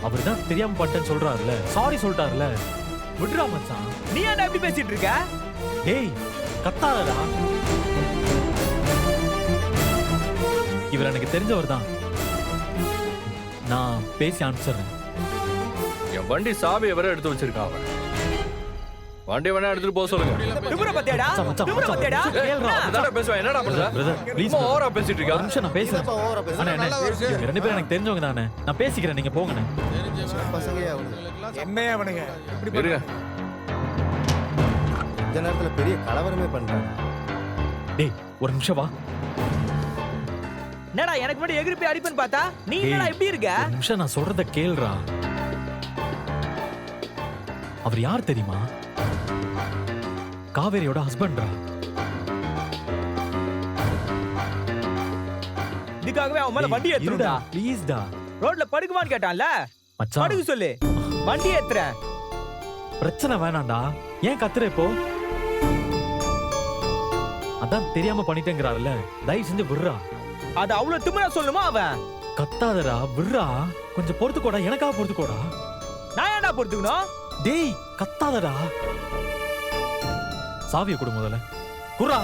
அவர்தான் தெரியாம பண்ணிட்டேன்னு சொல்றாருல, சாரி சொல்லிட்டாருல, விடுறா மச்சான். நீ என்ன எப்படி பேசிட்டு இருக்க? டேய் கத்தாதடா. இவர் எனக்கு தெரிஞ்சவர் தான், நான் பேசி அனுப்பிச்சிடுறேன். என் வண்டி சாவியை வேற எடுத்து வச்சிருக்கான் அவன். வண்டி வேணா எடுத்துட்டு போக சொல்லுங்க. திமிர பத்தியாடா? திமிர பத்தியாடா? என்னடா பேசுவேன்? என்னடா பண்ற? பிரதர் ப்ளீஸ் ஓவரா பேசிட்டு ஒரு இருக்க. நிமிஷம் நான் பேசுறேன். அண்ணா அண்ணா, இவங்க ரெண்டு பேரும் எனக்கு தெரிஞ்சவங்க தானே, நான் பேசிக்கிறேன், நீங்க போங்கண்ணே. என்னையா அவனுங்க இப்படி இருங்க. இந்த நேரத்துல பெரிய கலவரமே பண்றாங்க. டேய் ஒரு நிமிஷம் வா. என்னடா எனக்கு முன்னாடி எகிரி போய் அடிப்பேன்னு பார்த்தா நீ டேய், என்னடா இப்படி இருக்க? ஒரு நிமிஷம் நான் சொல்றத கேளுடா. அவர் யார் தெரியுமா? காவேரியோட ஹஸ்பண்ட்ரா. இதுக்காகவே அவன் மேல வண்டி ஏத்துறா. ப்ளீஸ் டா. ரோட்ல படுக்குமான்னு கேட்டான்ல, மச்சான் படுக்க சொல்லு. வண்டி ஏத்துற. பிரச்சனை வேணாம்டா, ஏன் கத்துற இப்போ? அதான் தெரியாம பண்ணிட்டேங்கிறாருல, தயவு செஞ்சு விடுறா. அது அவ்வளவு திமிரா சொல்லுமா அவன்? கத்தாதடா, விடுறா. கொஞ்சம் பொறுத்துக்கோடா, எனக்காக பொறுத்துக்கோடா. நான் ஏன்டா பொறுத்துக்கணும்? டேய் கத்தாதடா. சாவியை கொடு முதல்ல. குர்ரா.